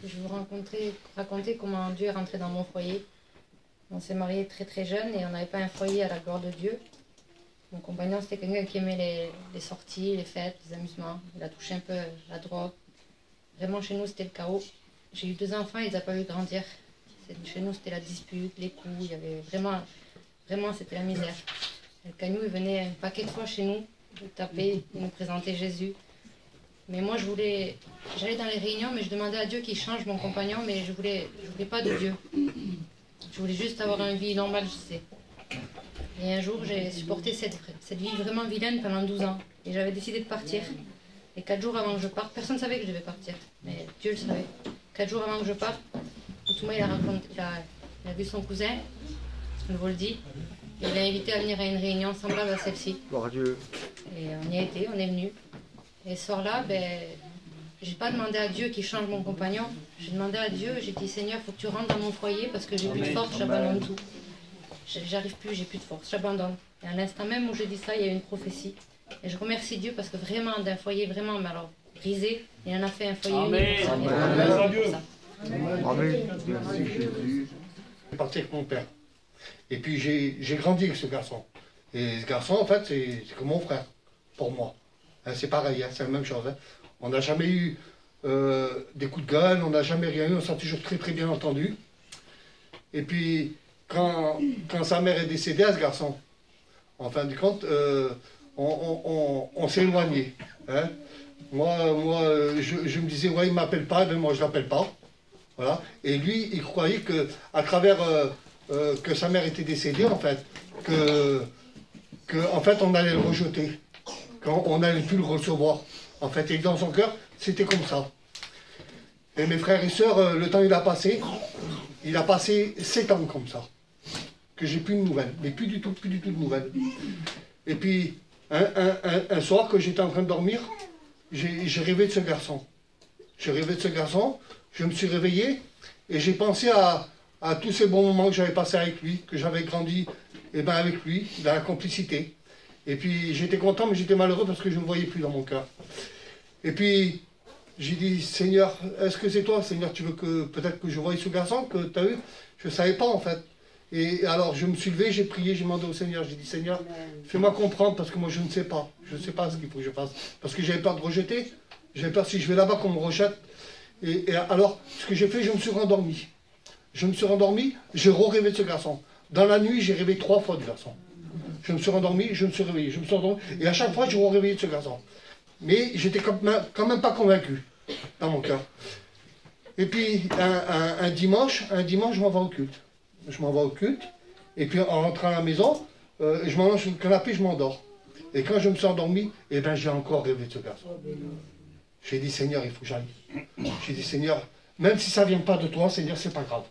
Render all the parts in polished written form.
je vais vous raconter comment Dieu est rentré dans mon foyer. On s'est mariés très très jeunes et on n'avait pas un foyer à la gloire de Dieu. Mon compagnon, c'était quelqu'un qui aimait les sorties, les fêtes, les amusements. Il a touché un peu la drogue. Vraiment, chez nous, c'était le chaos. J'ai eu 2 enfants, ils n'ont pas vu grandir. Chez nous, c'était la dispute, les coups. Il y avait vraiment, c'était la misère. Le Cagnou, il venait un paquet de fois chez nous, nous taper, il nous présentait Jésus. Mais moi, j'allais dans les réunions, mais je demandais à Dieu qu'il change mon compagnon, mais je voulais pas de Dieu. Je voulais juste avoir une vie normale, je sais. Et un jour, j'ai supporté cette vie vraiment vilaine pendant 12 ans. Et j'avais décidé de partir. Et 4 jours avant que je parte, personne ne savait que je devais partir. Mais Dieu le savait. 4 jours avant que je parte, Outouma, il a vu son cousin, le Voldi. Il l'a invité à venir à une réunion semblable à celle-ci. Gloire à Dieu. Et on y a été, on est venu. Et ce soir-là, j'ai pas demandé à Dieu qu'il change mon compagnon. J'ai demandé à Dieu, j'ai dit Seigneur, il faut que tu rentres dans mon foyer parce que j'ai plus de force, j'abandonne tout. J'arrive plus, j'ai plus de force, j'abandonne. Et à l'instant même où je dis ça, il y a eu une prophétie. Et je remercie Dieu parce que vraiment, d'un foyer vraiment, mais alors, brisé, il en a fait un foyer. Amen. Amen. Merci Jésus. Je suis parti avec mon père. Et puis j'ai grandi avec ce garçon. Et ce garçon, en fait, c'est comme mon frère, pour moi. Hein, c'est pareil, hein, c'est la même chose. Hein. On n'a jamais eu des coups de gueule, on n'a jamais rien eu, on s'est toujours très très bien entendu. Et puis, quand sa mère est décédée à ce garçon, en fin de compte, on s'est éloigné. Hein. Moi, je me disais, ouais, il ne m'appelle pas, ben moi je ne l'appelle pas. Voilà. Et lui, il croyait qu'à travers que sa mère était décédée, en fait, en fait, on allait le rejeter, qu'on n'allait plus le recevoir. En fait, et dans son cœur, c'était comme ça. Et mes frères et sœurs, le temps il a passé 7 ans comme ça, que j'ai plus de nouvelles, mais plus du tout de nouvelles. Et puis, un soir, que j'étais en train de dormir, j'ai rêvé de ce garçon. J'ai rêvé de ce garçon, je me suis réveillé, et j'ai pensé à tous ces bons moments que j'avais passés avec lui, que j'avais grandi avec lui, dans la complicité. Et puis j'étais content, mais j'étais malheureux parce que je ne me voyais plus dans mon cœur. Et puis j'ai dit, Seigneur, est-ce que c'est toi, Seigneur, tu veux que peut-être que je voie ce garçon que tu as eu? Je ne savais pas en fait. Et alors je me suis levé, j'ai prié, j'ai demandé au Seigneur, j'ai dit, Seigneur, fais-moi comprendre parce que moi je ne sais pas. Je ne sais pas ce qu'il faut que je fasse. Parce que j'avais peur de rejeter. J'avais peur si je vais là-bas qu'on me rejette. Et alors, ce que j'ai fait, je me suis rendormi. Je me suis rendormi, j'ai rêvé de ce garçon. Dans la nuit, j'ai rêvé 3 fois du garçon. Je me suis rendormi, je me suis réveillé, je me suis endormi, et à chaque fois, je me réveillais de ce garçon. Mais j'étais quand même pas convaincu dans mon cœur. Et puis, un dimanche, je m'en vais au culte. Je m'en vais au culte, et puis en rentrant à la maison, je m'allonge sur le canapé, je m'endors. Et quand je me suis endormi, eh ben, j'ai encore rêvé de ce garçon. J'ai dit, Seigneur, il faut que j'aille. J'ai dit, Seigneur, même si ça ne vient pas de toi, Seigneur, c'est pas grave.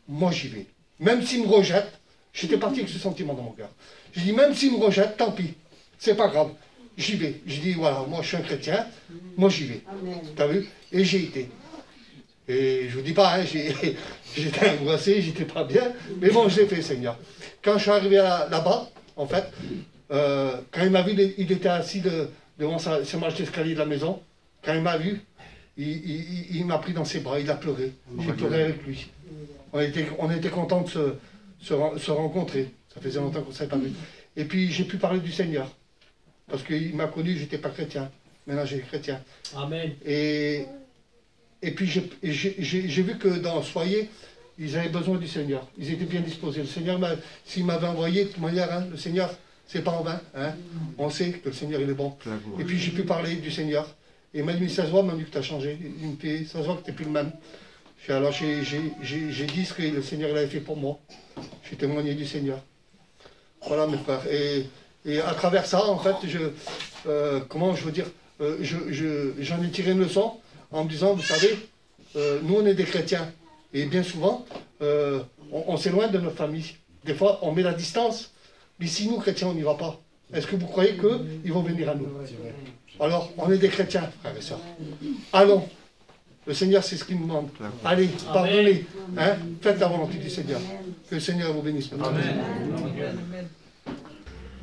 Moi, j'y vais. Même s'il me rejette, j'étais parti avec ce sentiment dans mon cœur. J'ai dit, même s'il me rejette, tant pis. C'est pas grave. J'y vais. J'ai dit, voilà, moi, je suis un chrétien. Moi, j'y vais. T'as vu? Et j'ai été. Et je vous dis pas, hein, j'étais angoissé, j'étais pas bien. Mais bon, je l'ai fait, Seigneur. Quand je suis arrivé là-bas, en fait, quand il m'a vu, il était assis devant ce marche d'escalier de la maison. Quand il m'a vu, il m'a pris dans ses bras, il a pleuré. J'ai pleuré avec lui. On était contents de se rencontrer. Ça faisait longtemps qu'on ne s'avait pas vu. Et puis j'ai pu parler du Seigneur. Parce qu'il m'a connu, je n'étais pas chrétien. Maintenant j'ai chrétien. Amen. Et puis j'ai vu que dans ce foyer, ils avaient besoin du Seigneur. Ils étaient bien disposés. Le Seigneur, s'il m'avait envoyé, de toute manière, hein, le Seigneur, c'est pas en vain. Hein. On sait que le Seigneur, il est bon. Et puis j'ai pu parler du Seigneur. Et il m'a dit, ça se voit, m'a dit que tu as changé. Il me dit, ça se voit que tu n'es plus le même. Alors j'ai dit ce que le Seigneur avait fait pour moi. J'ai témoigné du Seigneur. Voilà mes frères. Et à travers ça, en fait, comment je veux dire, j'en ai tiré une leçon en me disant, vous savez, nous on est des chrétiens. Et bien souvent, on s'éloigne de notre famille. Des fois, on met la distance. Mais si nous, chrétiens, on n'y va pas, est-ce que vous croyez qu'ils vont venir à nous? Alors, on est des chrétiens, frères et sœurs. Allons. Le Seigneur, c'est ce qu'il nous demande. Allez, pardonnez. Hein? Faites la volonté du Seigneur. Que le Seigneur vous bénisse. Amen.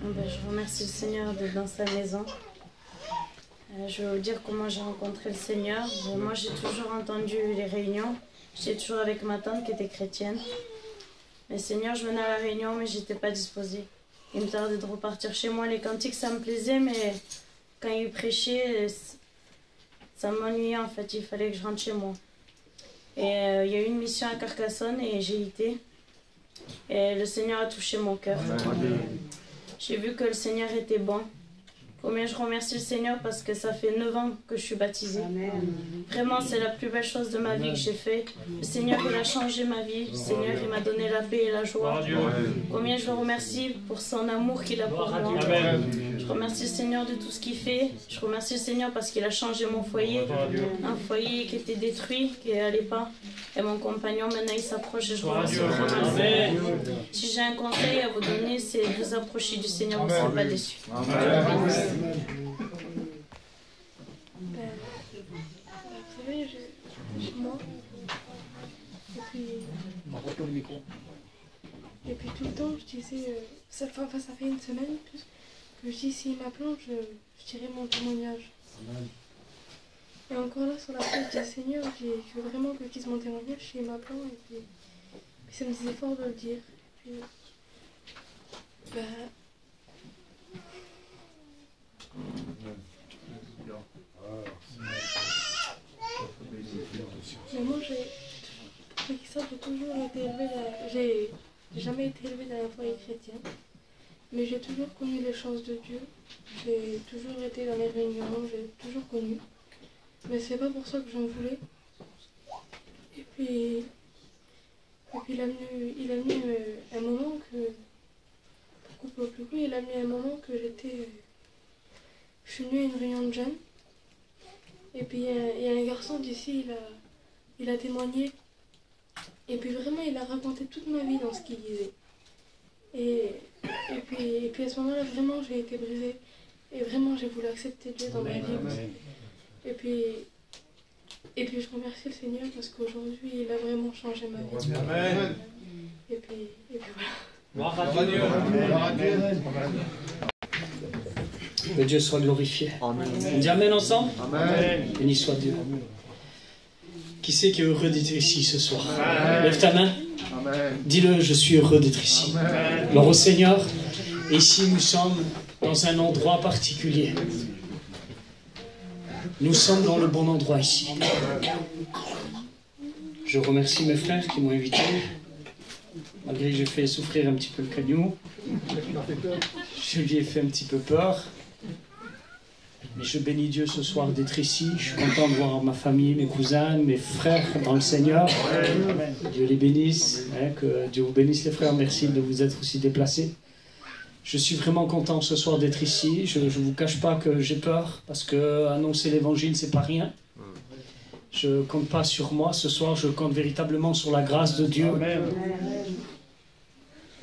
Je remercie le Seigneur d'être dans sa maison. Je vais vous dire comment j'ai rencontré le Seigneur. Moi, j'ai toujours entendu les réunions. J'étais toujours avec ma tante qui était chrétienne. Mais Seigneur, je venais à la réunion, mais j'étais pas disposée. Il me tardait de repartir chez moi. Les cantiques, ça me plaisait, mais quand il prêchait, ça m'ennuyait en fait. Il fallait que je rentre chez moi. Et il y a eu une mission à Carcassonne et j'ai été. Et le Seigneur a touché mon cœur. J'ai vu que le Seigneur était bon. Combien je remercie le Seigneur parce que ça fait 9 ans que je suis baptisée. Amen. Vraiment, c'est la plus belle chose de ma vie que j'ai fait. Le Seigneur, il a changé ma vie. Le Seigneur, il m'a donné la paix et la joie. Combien je le remercie pour son amour qu'il a pour moi. Je remercie le Seigneur de tout ce qu'il fait. Je remercie le Seigneur parce qu'il a changé mon foyer. Un foyer qui était détruit, qui n'allait pas. Et mon compagnon, maintenant, il s'approche et je remercie vraiment le Seigneur. Si j'ai un conseil à vous donner, c'est de vous approcher du Seigneur, vous ne serez pas déçus. Vous savez, moi, et puis tout le temps, je disais, ça fait une semaine plus, que je dis, s'il m'appelle, je dirai mon témoignage. Et encore là, sur la page du Seigneur, je veux vraiment que je dise mon témoignage s'il m'appelle, et puis ça me disait fort de le dire. Et puis, mais moi, j'ai toujours été élevée, j'ai jamais été élevée dans un foyer chrétien, mais j'ai toujours connu les choses de Dieu, j'ai toujours été dans les réunions, j'ai toujours connu, mais c'est pas pour ça que j'en voulais. Et puis il a mis un moment que, pour couper au plus court, il a mis un moment que je suis venue à une réunion de jeunes, et puis il y a un garçon d'ici, il a témoigné, et puis vraiment il a raconté toute ma vie dans ce qu'il disait. Et puis à ce moment-là, vraiment j'ai été brisée, et vraiment j'ai voulu accepter Dieu dans ma vie. Et puis je remercie le Seigneur parce qu'aujourd'hui il a vraiment changé ma vie. Amen. Et puis voilà. Que Dieu soit glorifié. Amen. On dit Amen ensemble. Amen. Béni soit Dieu. Qui c'est qui est heureux d'être ici ce soir? Amen. Lève ta main. Dis-le, je suis heureux d'être ici. Gloire au Seigneur. Et ici, nous sommes dans un endroit particulier. Nous sommes dans le bon endroit ici. Je remercie mes frères qui m'ont invité. Malgré que j'ai fait souffrir un petit peu le cagnou. Je lui ai fait un petit peu peur. Mais je bénis Dieu ce soir d'être ici. Je suis content de voir ma famille, mes cousins, mes frères dans le Seigneur. Dieu les bénisse. Que Dieu vous bénisse les frères. Merci de vous être aussi déplacés. Je suis vraiment content ce soir d'être ici. Je ne vous cache pas que j'ai peur. Parce que annoncer l'évangile, c'est pas rien. Je ne compte pas sur moi. Ce soir, je compte véritablement sur la grâce de Dieu.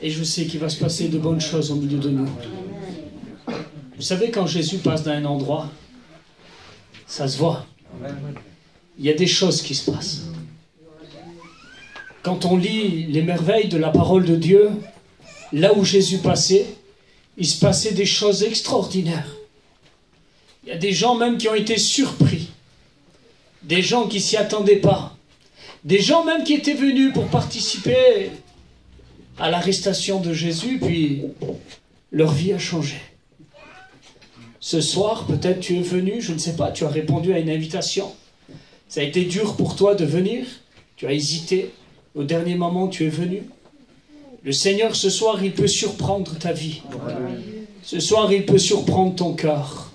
Et je sais qu'il va se passer de bonnes choses au milieu de nous. Vous savez, quand Jésus passe dans un endroit, ça se voit. Il y a des choses qui se passent. Quand on lit les merveilles de la parole de Dieu, là où Jésus passait, il se passait des choses extraordinaires. Il y a des gens même qui ont été surpris. Des gens qui ne s'y attendaient pas. Des gens même qui étaient venus pour participer à l'arrestation de Jésus, puis leur vie a changé. Ce soir, peut-être tu es venu, je ne sais pas, tu as répondu à une invitation. Ça a été dur pour toi de venir, tu as hésité, au dernier moment tu es venu. Le Seigneur, ce soir, il peut surprendre ta vie. Ce soir, il peut surprendre ton cœur.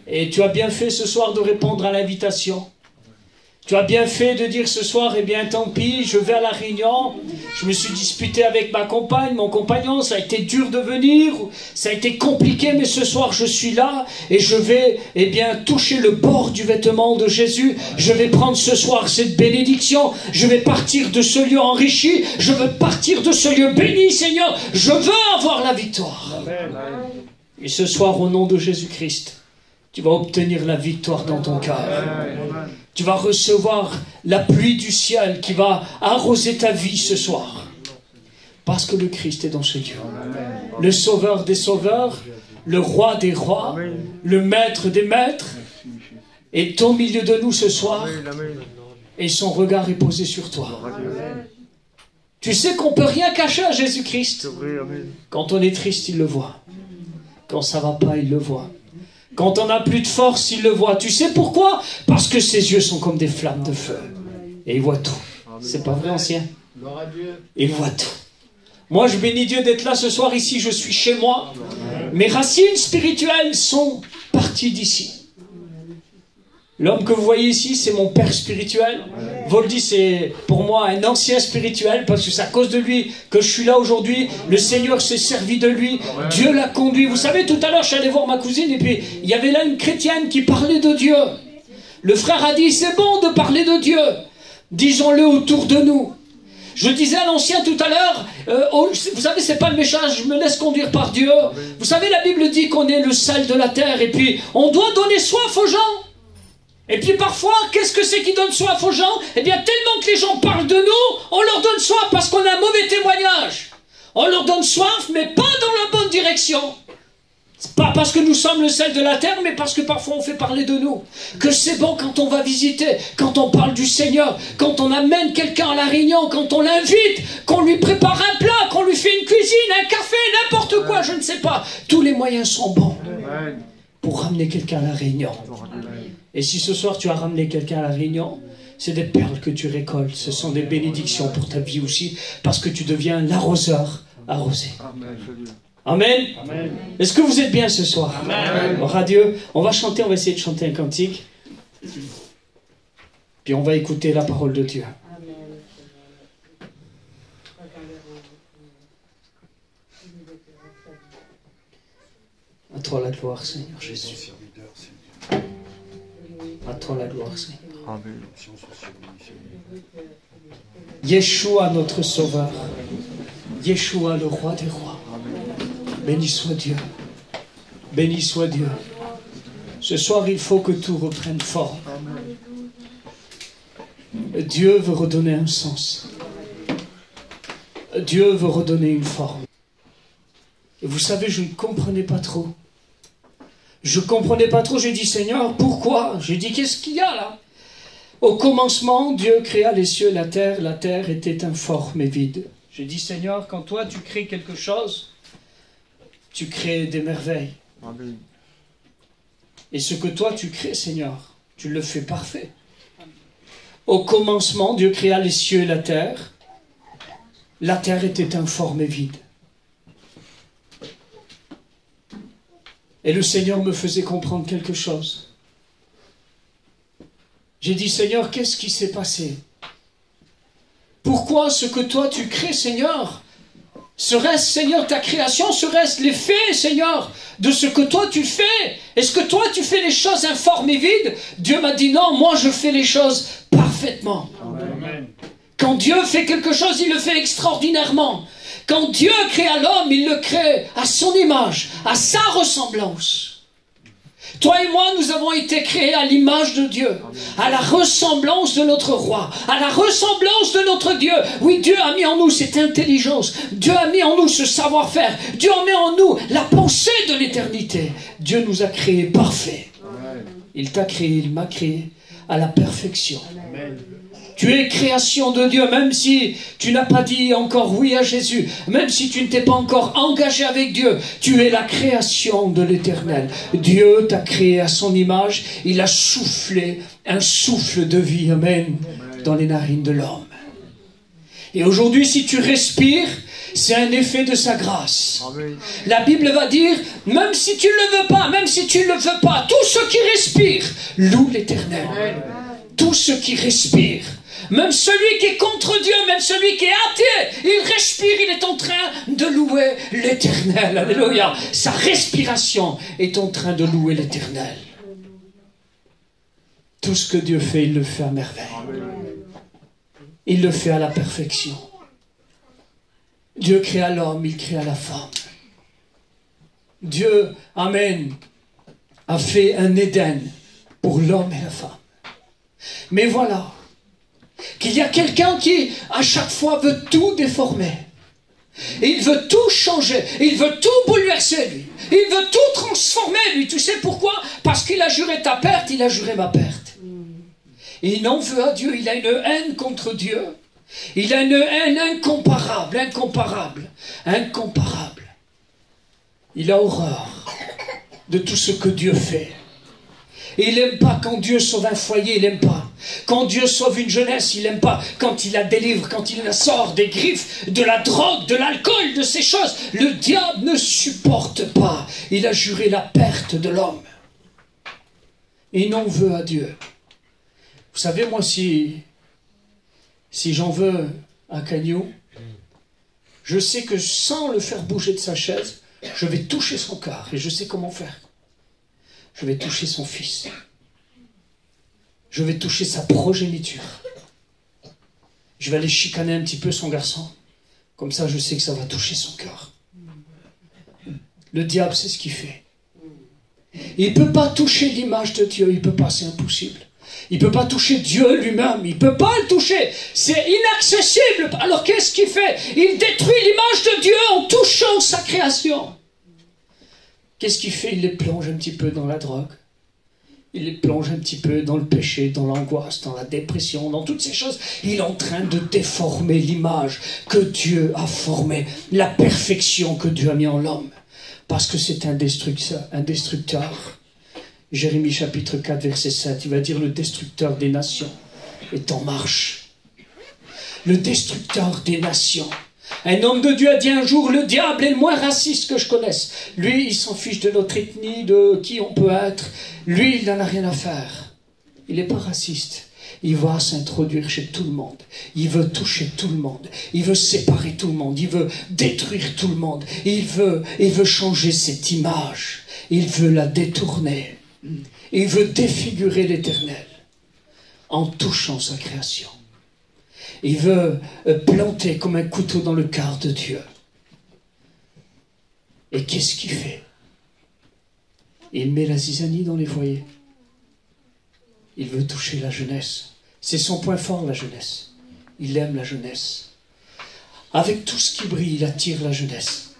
Et tu as bien fait ce soir de répondre à l'invitation. Tu as bien fait de dire ce soir, eh bien tant pis, je vais à la réunion, je me suis disputé avec ma compagne, mon compagnon, ça a été dur de venir, ça a été compliqué, mais ce soir je suis là et je vais, eh bien, toucher le bord du vêtement de Jésus. Je vais prendre ce soir cette bénédiction, je vais partir de ce lieu enrichi, je veux partir de ce lieu béni, Seigneur, je veux avoir la victoire. Et ce soir, au nom de Jésus-Christ, tu vas obtenir la victoire dans ton cœur. Tu vas recevoir la pluie du ciel qui va arroser ta vie ce soir. Parce que le Christ est dans ce lieu. Le Sauveur des Sauveurs, le roi des rois, le maître des maîtres, est au milieu de nous ce soir et son regard est posé sur toi. Tu sais qu'on ne peut rien cacher à Jésus-Christ. Quand on est triste, il le voit. Quand ça ne va pas, il le voit. Quand on n'a plus de force, il le voit. Tu sais pourquoi? Parce que ses yeux sont comme des flammes de feu. Et il voit tout. C'est pas vrai, ancien? Il voit tout. Moi, je bénis Dieu d'être là ce soir ici. Je suis chez moi. Mes racines spirituelles sont parties d'ici. L'homme que vous voyez ici, c'est mon père spirituel. Voldy, c'est pour moi un ancien spirituel, parce que c'est à cause de lui que je suis là aujourd'hui. Le Seigneur s'est servi de lui. Dieu l'a conduit. Vous savez, tout à l'heure, je suis allé voir ma cousine, et puis il y avait là une chrétienne qui parlait de Dieu. Le frère a dit, c'est bon de parler de Dieu. Disons-le autour de nous. Je disais à l'ancien tout à l'heure, vous savez, c'est pas le message, je me laisse conduire par Dieu. Vous savez, la Bible dit qu'on est le sel de la terre, et puis on doit donner soif aux gens. Et puis parfois, qu'est-ce que c'est qui donne soif aux gens? Eh bien, tellement que les gens parlent de nous, on leur donne soif parce qu'on a un mauvais témoignage. On leur donne soif, mais pas dans la bonne direction. C'est pas parce que nous sommes le sel de la terre, mais parce que parfois on fait parler de nous. Que c'est bon quand on va visiter, quand on parle du Seigneur, quand on amène quelqu'un à la réunion, quand on l'invite, qu'on lui prépare un plat, qu'on lui fait une cuisine, un café, n'importe quoi, je ne sais pas. Tous les moyens sont bons pour ramener quelqu'un à la réunion. Et si ce soir tu as ramené quelqu'un à la réunion, c'est des perles que tu récoltes. Ce sont des bénédictions pour ta vie aussi, parce que tu deviens l'arroseur arrosé. Amen. Amen. Est-ce que vous êtes bien ce soir? Amen. Gloire à Dieu. On va chanter, on va essayer de chanter un cantique. Puis on va écouter la parole de Dieu. À toi la gloire, Seigneur Jésus. À toi la gloire, Seigneur. Amen. Yeshua, notre Sauveur. Yeshua, le roi des rois. Béni soit Dieu. Béni soit Dieu. Ce soir, il faut que tout reprenne forme. Dieu veut redonner un sens. Dieu veut redonner une forme. Et vous savez, je ne comprenais pas trop. Je ne comprenais pas trop. J'ai dit, Seigneur, pourquoi? J'ai dit, qu'est-ce qu'il y a là? Au commencement, Dieu créa les cieux et la terre était informe et vide. J'ai dit, Seigneur, quand toi tu crées quelque chose, tu crées des merveilles. Amen. Et ce que toi tu crées, Seigneur, tu le fais parfait. Au commencement, Dieu créa les cieux et la terre. La terre était informe et vide. Et le Seigneur me faisait comprendre quelque chose. J'ai dit, Seigneur, qu'est-ce qui s'est passé? Pourquoi ce que toi tu crées, Seigneur, serait-ce, Seigneur, ta création, serait-ce l'effet, Seigneur, de ce que toi tu fais? Est-ce que toi tu fais les choses informes et vides? Dieu m'a dit non, moi je fais les choses parfaitement. Amen. Quand Dieu fait quelque chose, il le fait extraordinairement. Quand Dieu crée l'homme, il le crée à son image, à sa ressemblance. Toi et moi, nous avons été créés à l'image de Dieu, à la ressemblance de notre roi, à la ressemblance de notre Dieu. Oui, Dieu a mis en nous cette intelligence, Dieu a mis en nous ce savoir-faire, Dieu a mis en nous la pensée de l'éternité. Dieu nous a créés parfaits. Il t'a créé, il m'a créé à la perfection. Amen. Tu es création de Dieu, même si tu n'as pas dit encore oui à Jésus, même si tu ne t'es pas encore engagé avec Dieu, tu es la création de l'Éternel. Dieu t'a créé à son image, il a soufflé un souffle de vie, amen, dans les narines de l'homme. Et aujourd'hui, si tu respires, c'est un effet de sa grâce. Amen. La Bible va dire, même si tu ne le veux pas, même si tu ne le veux pas, tous ceux qui respirent louent l'Éternel. Tous ceux qui respirent. Même celui qui est contre Dieu, même celui qui est athée, il respire, il est en train de louer l'Éternel. Alléluia. Sa respiration est en train de louer l'Éternel. Tout ce que Dieu fait, il le fait à merveille. Il le fait à la perfection. Dieu créa l'homme, il créa la femme. Dieu, amen, a fait un Éden pour l'homme et la femme. Mais voilà, qu'il y a quelqu'un qui, à chaque fois, veut tout déformer. Il veut tout changer, il veut tout bouleverser, lui. Il veut tout transformer, lui. Tu sais pourquoi? Parce qu'il a juré ta perte, il a juré ma perte. Et il en veut à Dieu, il a une haine contre Dieu. Il a une haine incomparable, incomparable, incomparable. Il a horreur de tout ce que Dieu fait. Et il n'aime pas quand Dieu sauve un foyer, il n'aime pas. Quand Dieu sauve une jeunesse, il n'aime pas. Quand il la délivre, quand il la sort des griffes, de la drogue, de l'alcool, de ces choses, le diable ne supporte pas. Il a juré la perte de l'homme. Et il en veut à Dieu. Vous savez, moi, si j'en veux à Cagnou, je sais que sans le faire bouger de sa chaise, je vais toucher son cœur. Et je sais comment faire. Je vais toucher son fils. Je vais toucher sa progéniture. Je vais aller chicaner un petit peu son garçon. Comme ça, je sais que ça va toucher son cœur. Le diable, c'est ce qu'il fait. Il ne peut pas toucher l'image de Dieu. Il ne peut pas, c'est impossible. Il ne peut pas toucher Dieu lui-même. Il ne peut pas le toucher. C'est inaccessible. Alors qu'est-ce qu'il fait? Il détruit l'image de Dieu en touchant sa création. Qu'est-ce qu'il fait? Il les plonge un petit peu dans la drogue. Il les plonge un petit peu dans le péché, dans l'angoisse, dans la dépression, dans toutes ces choses. Il est en train de déformer l'image que Dieu a formée, la perfection que Dieu a mis en l'homme. Parce que c'est un destructeur. Jérémie chapitre 4, verset 7, il va dire le destructeur des nations est en marche. Le destructeur des nations. Un homme de Dieu a dit un jour, le diable est le moins raciste que je connaisse. Lui, il s'en fiche de notre ethnie, de qui on peut être. Lui, il n'en a rien à faire. Il n'est pas raciste. Il va s'introduire chez tout le monde. Il veut toucher tout le monde. Il veut séparer tout le monde. Il veut détruire tout le monde. Il veut changer cette image. Il veut la détourner. Il veut défigurer l'Éternel en touchant sa création. Il veut planter comme un couteau dans le cœur de Dieu. Et qu'est-ce qu'il fait? Il met la zizanie dans les foyers. Il veut toucher la jeunesse. C'est son point fort, la jeunesse. Il aime la jeunesse. Avec tout ce qui brille, il attire la jeunesse.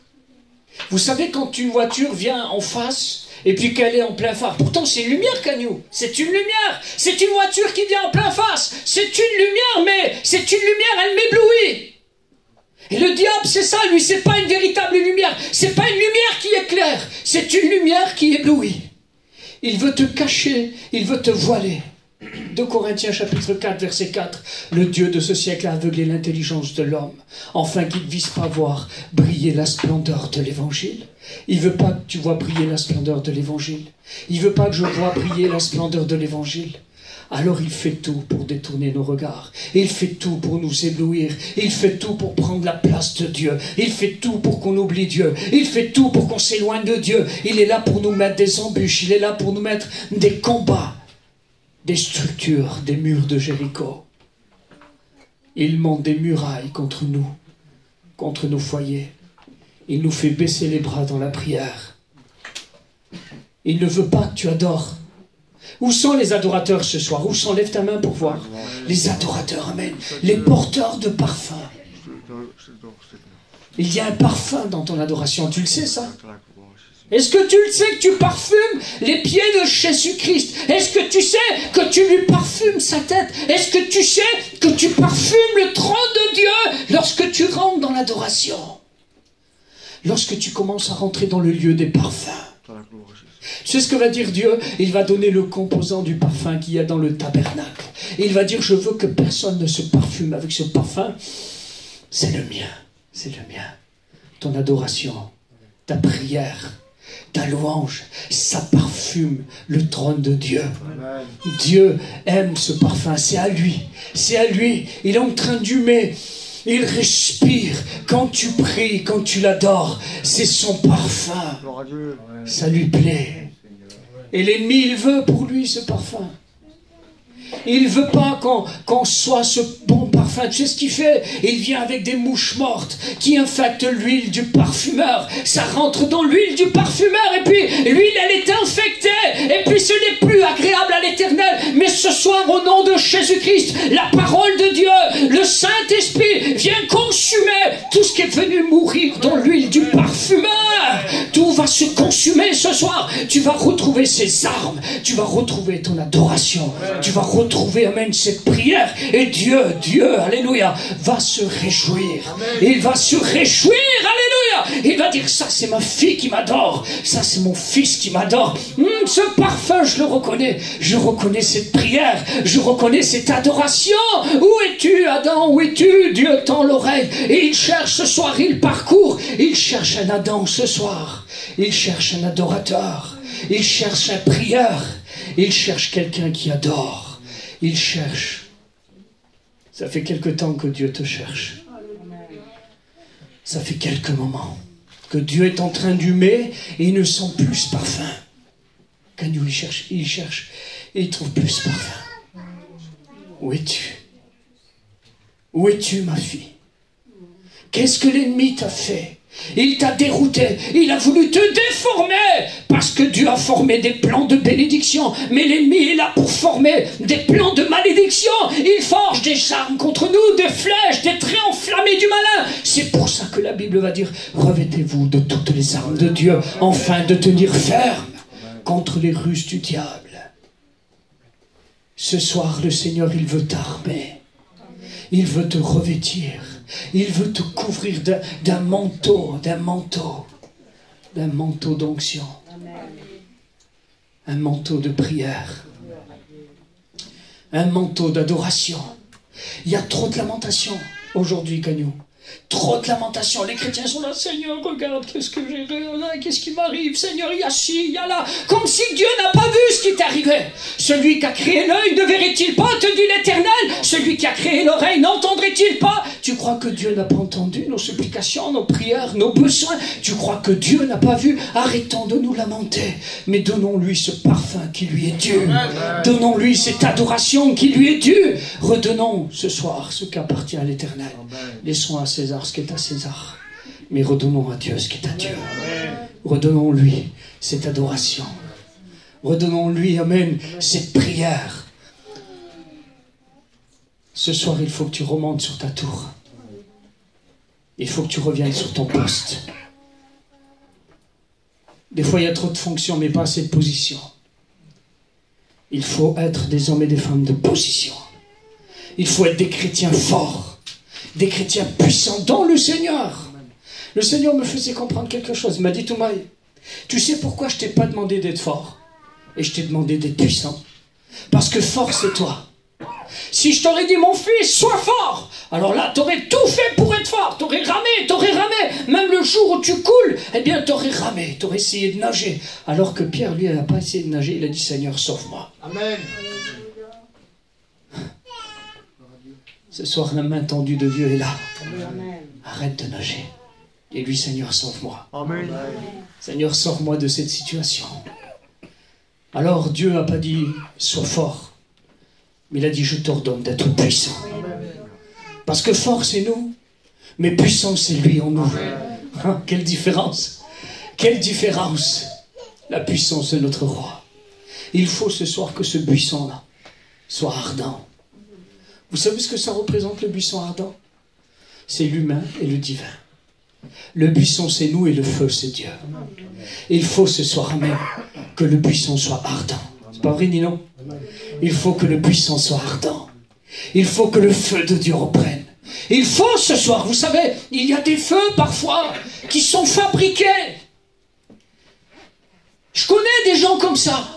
Vous savez, quand une voiture vient en face, et puis qu'elle est en plein phare, pourtant c'est une lumière, Cagnou. C'est une lumière. C'est une voiture qui vient en plein face. C'est une lumière, mais c'est une lumière, elle m'éblouit. Et le diable, c'est ça, lui, c'est pas une véritable lumière. C'est pas une lumière qui éclaire. C'est une lumière qui éblouit. Il veut te cacher, il veut te voiler. 2 Corinthiens chapitre 4, verset 4. Le Dieu de ce siècle a aveuglé l'intelligence de l'homme, afin qu'il ne puisse pas voir briller la splendeur de l'évangile. Il ne veut pas que tu vois briller la splendeur de l'évangile. Il ne veut pas que je vois briller la splendeur de l'évangile. Alors il fait tout pour détourner nos regards. Il fait tout pour nous éblouir. Il fait tout pour prendre la place de Dieu. Il fait tout pour qu'on oublie Dieu. Il fait tout pour qu'on s'éloigne de Dieu. Il est là pour nous mettre des embûches. Il est là pour nous mettre des combats, des structures, des murs de Jéricho. Il monte des murailles contre nous, contre nos foyers. Il nous fait baisser les bras dans la prière. Il ne veut pas que tu adores. Où sont les adorateurs ce soir? Où sont? Lève ta main pour voir. Les adorateurs, amen. Les porteurs de parfum. Il y a un parfum dans ton adoration, tu le sais ça? Est-ce que tu le sais que tu parfumes les pieds de Jésus-Christ? Est-ce que tu sais que tu lui parfumes sa tête? Est-ce que tu sais que tu parfumes le trône de Dieu lorsque tu rentres dans l'adoration? Lorsque tu commences à rentrer dans le lieu des parfums. Tu sais ce que va dire Dieu? Il va donner le composant du parfum qu'il y a dans le tabernacle. Et il va dire, je veux que personne ne se parfume avec ce parfum. C'est le mien. C'est le mien. Ton adoration, ta prière, ta louange, ça parfume le trône de Dieu. Amen. Dieu aime ce parfum. C'est à lui. C'est à lui. Il est en train d'humer. Il respire. Quand tu pries, quand tu l'adores, c'est son parfum. Ça lui plaît. Et l'ennemi, il veut pour lui ce parfum. Il ne veut pas qu'on soit ce bon parfum. Tu sais ce qu'il fait? Il vient avec des mouches mortes qui infectent l'huile du parfumeur. Ça rentre dans l'huile du parfumeur et puis l'huile, elle est infectée. Et puis ce n'est plus agréable à l'Éternel. Mais ce soir, au nom de Jésus-Christ, la parole de Dieu, le Saint-Esprit vient consumer tout ce qui est venu mourir se consumer ce soir. Tu vas retrouver ses armes, tu vas retrouver ton adoration, tu vas retrouver, amen, cette prière. Et Dieu, alléluia, va se réjouir. Il va se réjouir, alléluia. Il va dire, ça c'est ma fille qui m'adore, ça c'est mon fils qui m'adore. Ce parfum, je le reconnais. Je reconnais cette prière, je reconnais cette adoration. Où es-tu, Adam? Où es-tu? Dieu tend l'oreille et il cherche ce soir, il parcourt, il cherche un Adam ce soir, il cherche un adorateur, il cherche un prieur, il cherche quelqu'un qui adore, il cherche. Ça fait quelque temps que Dieu te cherche. Ça fait quelques moments que Dieu est en train d'humer et il ne sent plus ce parfum. Quand il cherche et il trouve plus ce parfum. Où es-tu? Où es-tu, ma fille? Qu'est-ce que l'ennemi t'a fait? Il t'a dérouté, il a voulu te déformer, parce que Dieu a formé des plans de bénédiction, mais l'ennemi est là pour former des plans de malédiction. Il forge des armes contre nous, des flèches, des traits enflammés du malin. C'est pour ça que la Bible va dire, revêtez-vous de toutes les armes de Dieu, afin de tenir ferme contre les ruses du diable. Ce soir, le Seigneur, il veut t'armer, il veut te revêtir. Il veut te couvrir d'un manteau d'onction, un manteau de prière, un manteau d'adoration. Il y a trop de lamentations aujourd'hui, Cagnou. Trop de lamentations. Les chrétiens sont là, Seigneur, regarde, qu'est-ce que j'ai là, qu'est-ce qui m'arrive, Seigneur, il y a ci, il y a là. Comme si Dieu n'a pas vu ce qui t'est arrivé. Celui qui a créé l'œil ne verrait-il pas, te dit l'Éternel? Celui qui a créé l'oreille n'entendrait-il pas? Tu crois que Dieu n'a pas entendu nos supplications, nos prières, nos besoins? Tu crois que Dieu n'a pas vu? Arrêtons de nous lamenter, mais donnons-lui ce parfum qui lui est dû. Donnons-lui cette adoration qui lui est due. Redonnons ce soir ce qui appartient à l'Éternel. Laissons à César ce qui est à César, mais redonnons à Dieu ce qui est à Dieu. Redonnons-lui cette adoration. Redonnons-lui, amen, cette prière. Ce soir, il faut que tu remontes sur ta tour. Il faut que tu reviennes sur ton poste. Des fois, il y a trop de fonctions, mais pas assez de position. Il faut être des hommes et des femmes de position. Il faut être des chrétiens forts. Des chrétiens puissants dans le Seigneur. Le Seigneur me faisait comprendre quelque chose. Il m'a dit, Toumaï, tu sais pourquoi je t'ai pas demandé d'être fort et je t'ai demandé d'être puissant? Parce que fort, c'est toi. Si je t'aurais dit, mon fils, sois fort, alors là, t'aurais tout fait pour être fort. T'aurais ramé. Même le jour où tu coules, eh bien, t'aurais ramé. T'aurais essayé de nager. Alors que Pierre, lui, elle n'a pas essayé de nager. Il a dit, Seigneur, sauve-moi. Amen. Ce soir, la main tendue de Dieu est là. Amen. Arrête de nager. Et lui, Seigneur, sauve-moi. Amen. Seigneur, sors-moi de cette situation. Alors, Dieu n'a pas dit, sois fort. Mais il a dit, je t'ordonne d'être puissant. Parce que fort, c'est nous. Mais puissant, c'est lui en nous. Hein, quelle différence. Quelle différence. La puissance de notre roi. Il faut ce soir que ce buisson-là soit ardent. Vous savez ce que ça représente, le buisson ardent? C'est l'humain et le divin. Le buisson, c'est nous, et le feu, c'est Dieu. Il faut ce soir même que le buisson soit ardent. C'est pas vrai, Nino? Il faut que le buisson soit ardent. Il faut que le feu de Dieu reprenne. Il faut ce soir, vous savez, il y a des feux parfois qui sont fabriqués. Je connais des gens comme ça.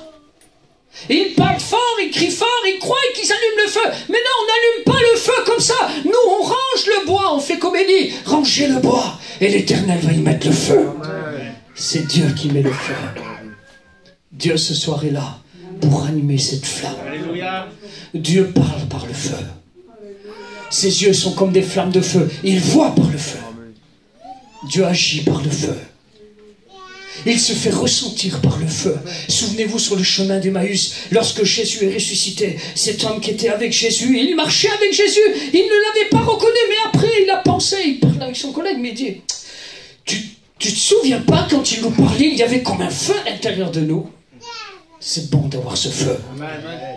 Ils parlent fort, ils crient fort, ils croient qu'ils allument le feu. Mais non, on n'allume pas le feu comme ça. Nous, on range le bois, on fait comme Élie. Rangez le bois, et l'Éternel va y mettre le feu. C'est Dieu qui met le feu. Dieu ce soir est là pour animer cette flamme. Dieu parle par le feu. Ses yeux sont comme des flammes de feu. Il voit par le feu. Dieu agit par le feu. Il se fait ressentir par le feu. Souvenez-vous sur le chemin d'Emmaüs, lorsque Jésus est ressuscité, cet homme qui était avec Jésus, il marchait avec Jésus, il ne l'avait pas reconnu, mais après il a pensé, il parlait avec son collègue, mais il dit, tu te souviens pas quand il nous parlait, il y avait comme un feu à l'intérieur de nous? C'est bon d'avoir ce feu.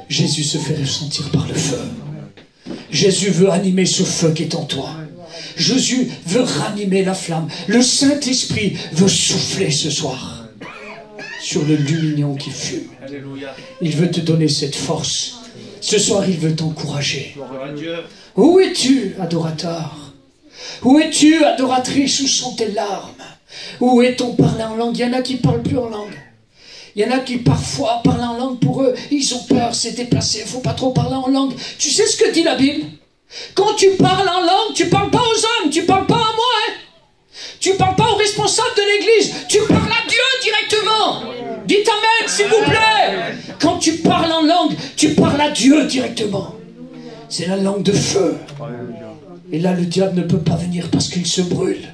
Jésus se fait ressentir par le feu. Jésus veut animer ce feu qui est en toi. Jésus veut ranimer la flamme. Le Saint-Esprit veut souffler ce soir. sur le lumignon qui fume. Il veut te donner cette force. Ce soir, il veut t'encourager. Où es-tu, adorateur? Où es-tu, adoratrice? Où sont tes larmes? Où est ton parler en langue? Il y en a qui ne parlent plus en langue. Il y en a qui parfois parlent en langue pour eux. Ils ont peur, c'est déplacé, il ne faut pas trop parler en langue. Tu sais ce que dit la Bible? Quand tu parles en langue, tu ne parles pas aux hommes, tu ne parles pas à moi. Hein? Tu ne parles pas aux responsables de l'église, tu parles à Dieu directement. Dites amen, s'il vous plaît. Quand tu parles en langue, tu parles à Dieu directement. C'est la langue de feu. Et là, le diable ne peut pas venir parce qu'il se brûle.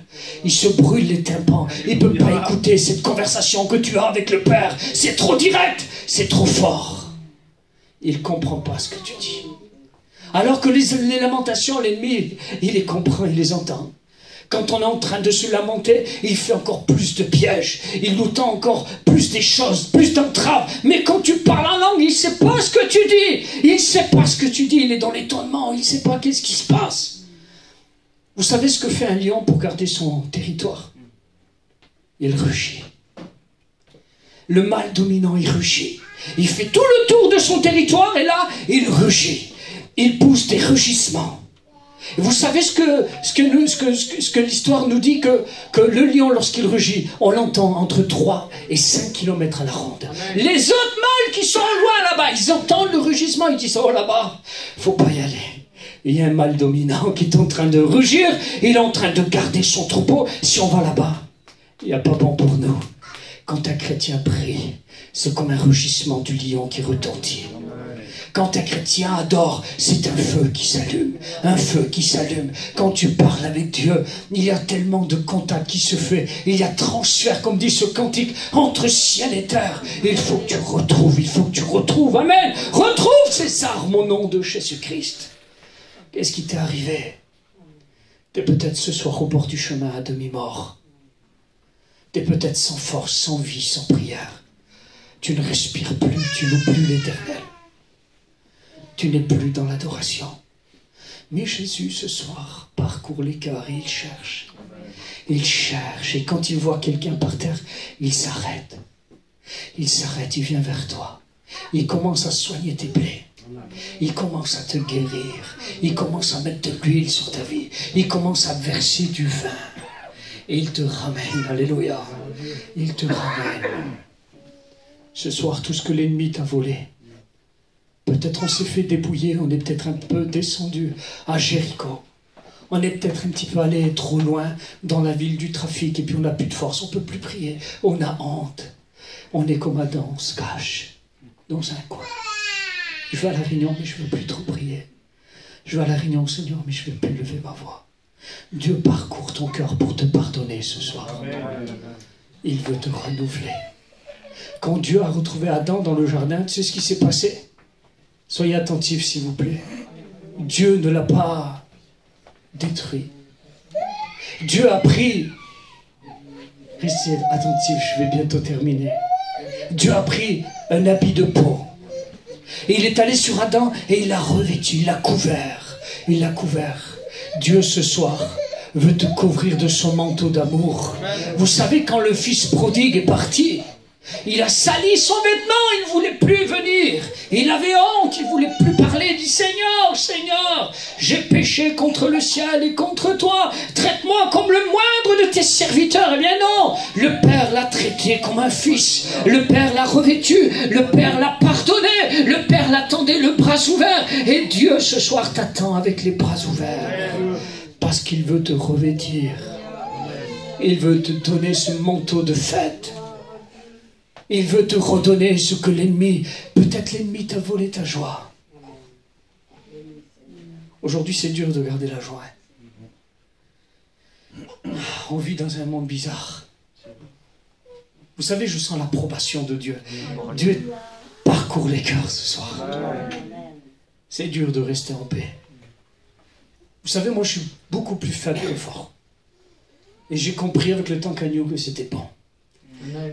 Il se brûle les tympans. Il ne peut pas écouter cette conversation que tu as avec le Père. C'est trop direct, c'est trop fort. Il ne comprend pas ce que tu dis. Alors que les lamentations, l'ennemi, il les comprend, il les entend. Quand on est en train de se lamenter, il fait encore plus de pièges. Il nous tend encore plus des choses, plus d'entraves. Mais quand tu parles en langue, il ne sait pas ce que tu dis. Il ne sait pas ce que tu dis. Il est dans l'étonnement. Il ne sait pas qu'est-ce qui se passe. Vous savez ce que fait un lion pour garder son territoire? Il rugit. Le mâle dominant, il rugit. Il fait tout le tour de son territoire et là, il rugit. Il pousse des rugissements. Vous savez ce que l'histoire nous dit, que le lion, lorsqu'il rugit, on l'entend entre 3 et 5 km à la ronde. Les autres mâles qui sont loin là-bas, ils entendent le rugissement, ils disent « Oh là-bas, faut pas y aller ». Il y a un mâle dominant qui est en train de rugir, il est en train de garder son troupeau. Si on va là-bas, il n'y a pas bon pour nous. Quand un chrétien prie, c'est comme un rugissement du lion qui retentit. Quand un chrétien adore, c'est un feu qui s'allume. Un feu qui s'allume. Quand tu parles avec Dieu, il y a tellement de contact qui se fait. Il y a transfert, comme dit ce cantique, entre ciel et terre. Il faut que tu retrouves. Amen. Retrouve ces armes au nom de Jésus-Christ. Qu'est-ce qui t'est arrivé? Tu es peut-être ce soir au bord du chemin à demi-mort. Tu es peut-être sans force, sans vie, sans prière. Tu ne respires plus, tu n'oublies plus l'Éternel. Tu n'es plus dans l'adoration. Mais Jésus, ce soir, parcourt les cœurs et il cherche. Il cherche. Et quand il voit quelqu'un par terre, il s'arrête. Il s'arrête, il vient vers toi. Il commence à soigner tes plaies. Il commence à te guérir. Il commence à mettre de l'huile sur ta vie. Il commence à verser du vin. Et il te ramène. Alléluia. Il te ramène. Ce soir, tout ce que l'ennemi t'a volé, peut-être on s'est fait dépouiller, on est peut-être un peu descendu à Jéricho. On est peut-être un petit peu allé trop loin dans la ville du trafic et puis on n'a plus de force, on ne peut plus prier. On a honte. On est comme Adam, on se cache dans un coin. Je vais à la réunion, mais je ne veux plus trop prier. Je vais à la réunion, Seigneur, mais je ne veux plus lever ma voix. Dieu parcourt ton cœur pour te pardonner ce soir. Il veut te renouveler. Quand Dieu a retrouvé Adam dans le jardin, tu sais ce qui s'est passé? Soyez attentifs, s'il vous plaît. Dieu ne l'a pas détruit. Dieu a pris... Restez attentifs, je vais bientôt terminer. Dieu a pris un habit de peau. Et il est allé sur Adam et il l'a revêtu, il l'a couvert. Il l'a couvert. Dieu, ce soir, veut te couvrir de son manteau d'amour. Vous savez, quand le fils prodigue est parti, il a sali son vêtement, il ne voulait plus venir. Il avait honte, il ne voulait plus parler. Il dit, Seigneur, Seigneur, j'ai péché contre le ciel et contre toi. Traite-moi comme le moindre de tes serviteurs. Eh bien non, le Père l'a traité comme un fils. Le Père l'a revêtu, le Père l'a pardonné, le Père l'attendait le bras ouvert. Et Dieu ce soir t'attend avec les bras ouverts. Parce qu'il veut te revêtir. Il veut te donner ce manteau de fête. Il veut te redonner ce que l'ennemi, peut-être l'ennemi t'a volé ta joie. Aujourd'hui, c'est dur de garder la joie. On vit dans un monde bizarre. Vous savez, je sens l'approbation de Dieu. Dieu parcourt les cœurs ce soir. C'est dur de rester en paix. Vous savez, moi, je suis beaucoup plus faible que fort. Et j'ai compris avec le temps qu'agneau que c'était bon.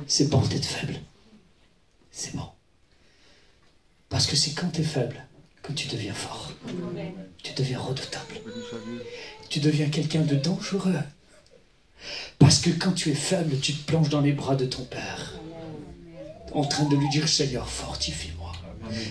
C'est bon d'être faible. C'est bon. Parce que c'est quand tu es faible que tu deviens fort. Tu deviens redoutable. Tu deviens quelqu'un de dangereux. Parce que quand tu es faible, tu te plonges dans les bras de ton Père. en train de lui dire, Seigneur, fortifie-moi.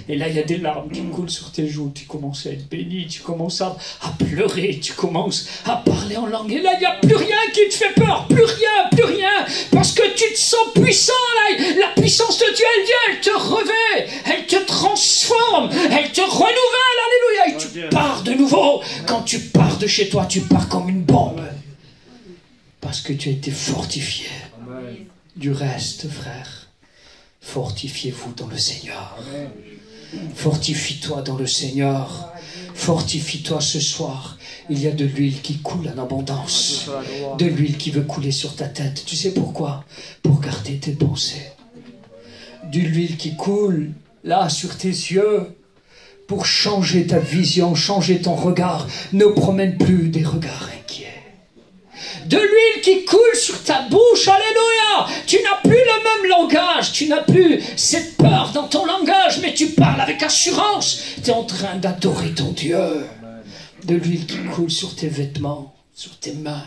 Et là, il y a des larmes qui coulent sur tes joues. Tu commences à être béni, tu commences à pleurer, tu commences à parler en langue. Et là, il n'y a plus rien qui te fait peur, plus rien. Parce que tu te sens puissant. Là. La puissance de Dieu, elle vient, elle te revêt, elle te transforme, elle te renouvelle. Alléluia. Et tu pars de nouveau. Quand tu pars de chez toi, tu pars comme une bombe. Parce que tu as été fortifié. Du reste, frère, fortifiez-vous dans le Seigneur. Fortifie-toi dans le Seigneur. Fortifie-toi ce soir. Il y a de l'huile qui coule en abondance. De l'huile qui veut couler sur ta tête. Tu sais pourquoi? Pour garder tes pensées. De l'huile qui coule là sur tes yeux. Pour changer ta vision, changer ton regard. Ne promène plus des regards inquiets. De l'huile qui coule sur ta bouche, alléluia. Tu n'as plus le même langage, tu n'as plus cette peur dans ton langage, mais tu parles avec assurance. Tu es en train d'adorer ton Dieu. De l'huile qui coule sur tes vêtements, sur tes mains.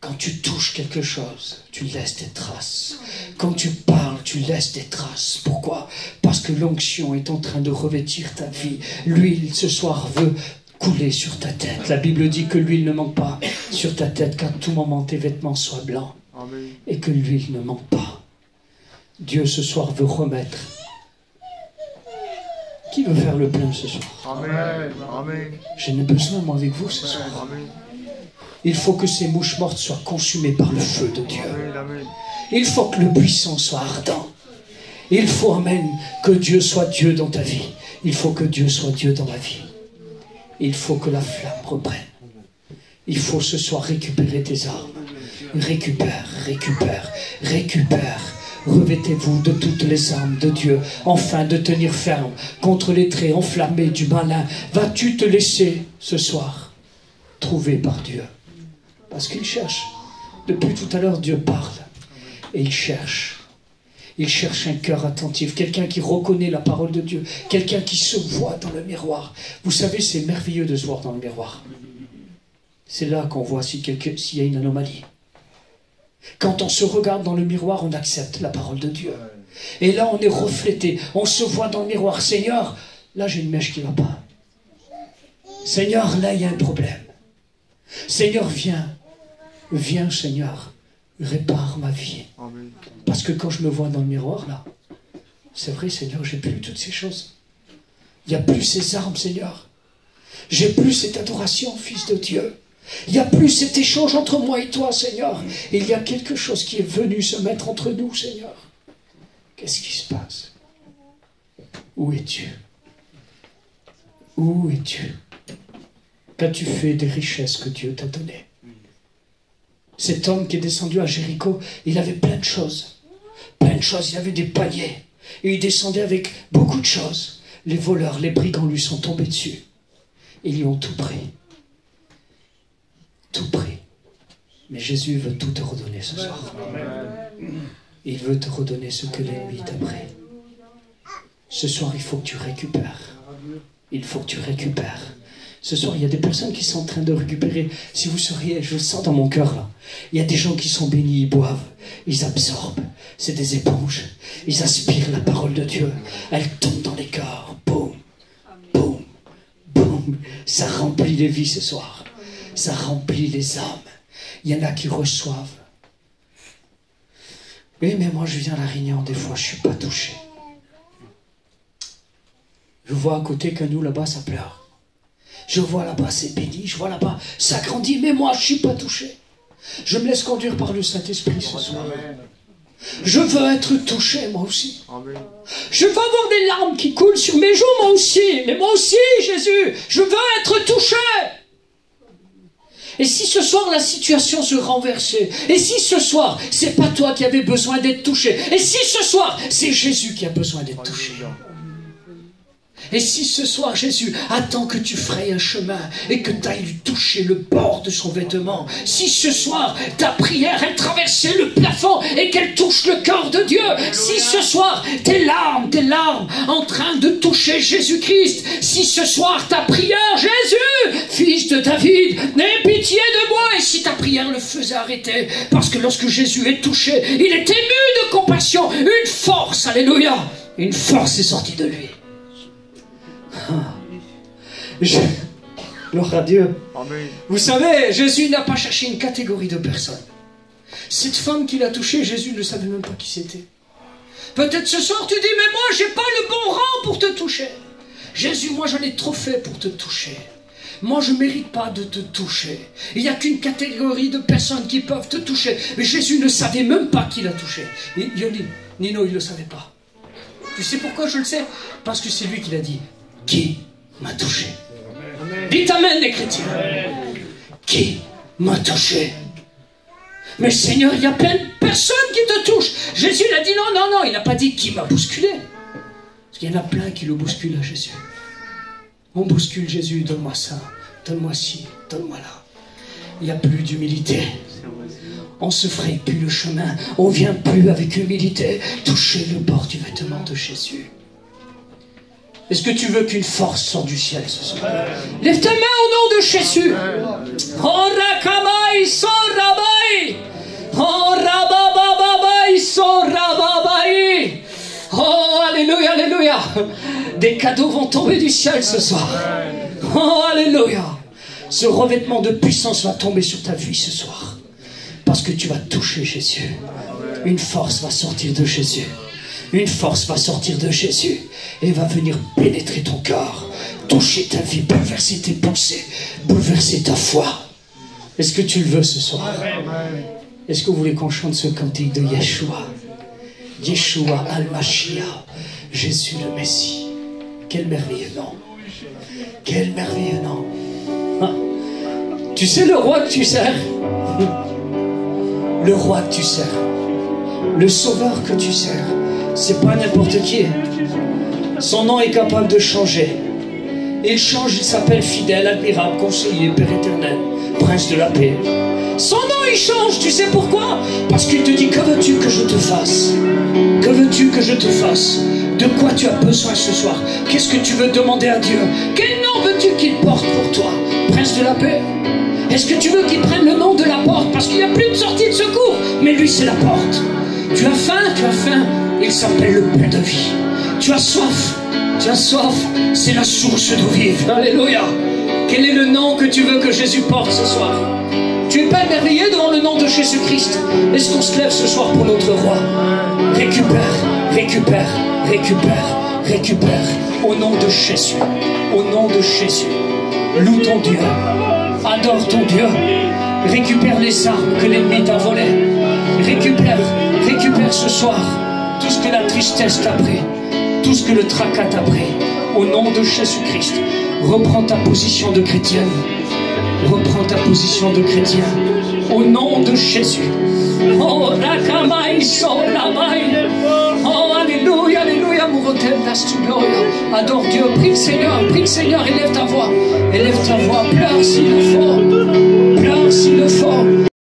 Quand tu touches quelque chose, tu laisses des traces. Quand tu parles, tu laisses des traces. Pourquoi? Parce que l'onction est en train de revêtir ta vie. L'huile, ce soir, veut couler sur ta tête. La Bible dit que l'huile ne manque pas sur ta tête, qu'à tout moment tes vêtements soient blancs. Amen. Et que l'huile ne manque pas. Dieu ce soir veut remettre. Qui veut faire le plein ce soir? Amen. Amen. J'ai besoin moi avec vous ce soir. Amen. Il faut que ces mouches mortes soient consumées par le feu de Dieu. Amen. Il faut que le buisson soit ardent. Il faut, amen, que Dieu soit Dieu dans ta vie. Il faut que Dieu soit Dieu dans ma vie. Il faut que la flamme reprenne. Il faut ce soir récupérer tes armes. Récupère. Revêtez-vous de toutes les armes de Dieu, afin de tenir ferme contre les traits enflammés du malin. Vas-tu te laisser ce soir trouver par Dieu? Parce qu'il cherche. Depuis tout à l'heure, Dieu parle. Et il cherche. Il cherche un cœur attentif, quelqu'un qui reconnaît la parole de Dieu, quelqu'un qui se voit dans le miroir. Vous savez, c'est merveilleux de se voir dans le miroir. C'est là qu'on voit s'il y a une anomalie. Quand on se regarde dans le miroir, on accepte la parole de Dieu. Et là, on est reflété, on se voit dans le miroir. Seigneur, là j'ai une mèche qui ne va pas. Seigneur, là il y a un problème. Seigneur, viens. Viens, Seigneur. Répare ma vie. Amen. Parce que quand je me vois dans le miroir, là, c'est vrai, Seigneur, j'ai plus toutes ces choses. Il n'y a plus ces armes, Seigneur. J'ai plus cette adoration, Fils de Dieu. Il n'y a plus cet échange entre moi et toi, Seigneur. Il y a quelque chose qui est venu se mettre entre nous, Seigneur. Qu'est-ce qui se passe? Où es-tu? Où es-tu? Qu'as-tu fait des richesses que Dieu t'a données? Cet homme qui est descendu à Jéricho, il avait plein de choses. Plein de choses, il avait des paniers. Et il descendait avec beaucoup de choses. Les voleurs, les brigands lui sont tombés dessus. Ils lui ont tout pris. Tout pris. Mais Jésus veut tout te redonner ce soir. Il veut te redonner ce que l'ennemi t'a pris. Ce soir, il faut que tu récupères. Il faut que tu récupères. Ce soir, il y a des personnes qui sont en train de récupérer. Si vous seriez, je le sens dans mon cœur là. Il y a des gens qui sont bénis, ils boivent, ils absorbent. C'est des éponges. Ils aspirent la parole de Dieu. Elle tombe dans les cœurs. Boum, boum, boum. Ça remplit les vies ce soir. Ça remplit les âmes. Il y en a qui reçoivent. Oui, mais moi je viens à la Réunion, des fois je ne suis pas touché. Je vois à côté que nous là-bas ça pleure. Je vois là-bas, c'est béni. Je vois là-bas, ça grandit. Mais moi, je ne suis pas touché. Je me laisse conduire par le Saint-Esprit ce soir. Je veux être touché, moi aussi. Je veux avoir des larmes qui coulent sur mes joues, moi aussi. Mais moi aussi, Jésus, je veux être touché. Et si ce soir, la situation se renversait, et si ce soir, c'est pas toi qui avais besoin d'être touché, et si ce soir, c'est Jésus qui a besoin d'être touché. Et si ce soir, Jésus attend que tu frayes un chemin et que tu ailles lui toucher le bord de son vêtement, si ce soir, ta prière, elle traversait le plafond et qu'elle touche le cœur de Dieu, si ce soir, tes larmes en train de toucher Jésus-Christ, si ce soir, ta prière, Jésus, fils de David, n'aie pitié de moi, et si ta prière le faisait arrêter, parce que lorsque Jésus est touché, il est ému de compassion, une force, alléluia, une force est sortie de lui. Gloire à Dieu. Amen. Vous savez, Jésus n'a pas cherché une catégorie de personnes. Cette femme qui l'a touché, Jésus ne savait même pas qui c'était. Peut-être ce soir tu dis, mais moi j'ai pas le bon rang pour te toucher. Jésus, moi j'en ai trop fait pour te toucher. Moi je ne mérite pas de te toucher. Il n'y a qu'une catégorie de personnes qui peuvent te toucher. Mais Jésus ne savait même pas qui l'a touché. Nino, il ne le savait pas. Tu sais pourquoi je le sais? Parce que c'est lui qui l'a dit. Qui m'a touché? Amen. Dites amen les chrétiens. Amen. Qui m'a touché? Mais Seigneur, il y a plein de personnes qui te touchent. Jésus l'a dit non, il n'a pas dit qui m'a bousculé. Parce qu'il y en a plein qui le bousculent à Jésus. On bouscule Jésus, donne-moi ça, donne-moi ci, donne-moi là. Il n'y a plus d'humilité. On se fraye plus le chemin. On ne vient plus avec humilité toucher le bord du vêtement de Jésus. Est-ce que tu veux qu'une force sorte du ciel ce soir? Lève ta main au nom de Jésus. Oh rakamai sorabai. Oh rabababai sorababai. Oh alléluia, alléluia. Des cadeaux vont tomber du ciel ce soir. Oh alléluia. Ce revêtement de puissance va tomber sur ta vie ce soir. Parce que tu vas toucher Jésus. Une force va sortir de Jésus. Une force va sortir de Jésus et va venir pénétrer ton corps, toucher ta vie, bouleverser tes pensées, bouleverser ta foi. Est-ce que tu le veux ce soir? Est-ce que vous voulez qu'on chante ce cantique de Yeshua? Yeshua al-Mashiach, Jésus le Messie. Quel merveilleux nom. Quel merveilleux nom. Ah. Tu sais le roi que tu sers? Le roi que tu sers. Le sauveur que tu sers. C'est pas n'importe qui. Son nom est capable de changer. Il change, il s'appelle fidèle, admirable, conseiller, Père éternel, prince de la paix. Son nom il change, tu sais pourquoi? Parce qu'il te dit, que veux-tu que je te fasse? Que veux-tu que je te fasse? De quoi tu as besoin ce soir? Qu'est-ce que tu veux demander à Dieu? Quel nom veux-tu qu'il porte pour toi? Prince de la paix? Est-ce que tu veux qu'il prenne le nom de la porte? Parce qu'il n'y a plus de sortie de secours. Mais lui c'est la porte. Tu as faim, il s'appelle le pain de vie. Tu as soif, c'est la source d'eau vive. Alléluia. Quel est le nom que tu veux que Jésus porte ce soir? Tu es pas émerveillé devant le nom de Jésus-Christ? Est-ce qu'on se lève ce soir pour notre roi? Récupère. Au nom de Jésus. Au nom de Jésus. Loue ton Dieu. Adore ton Dieu. Récupère les armes que l'ennemi t'a volées. Récupère ce soir tout ce que la tristesse t'a pris, tout ce que le tracas t'a pris. Au nom de Jésus-Christ, reprends ta position de chrétienne. Reprends ta position de chrétien. Au nom de Jésus. Oh, rakamai, solamai. Oh, alléluia, alléluia, mourotel, gloria. Adore Dieu, prie le Seigneur, élève ta voix, pleure s'il le faut,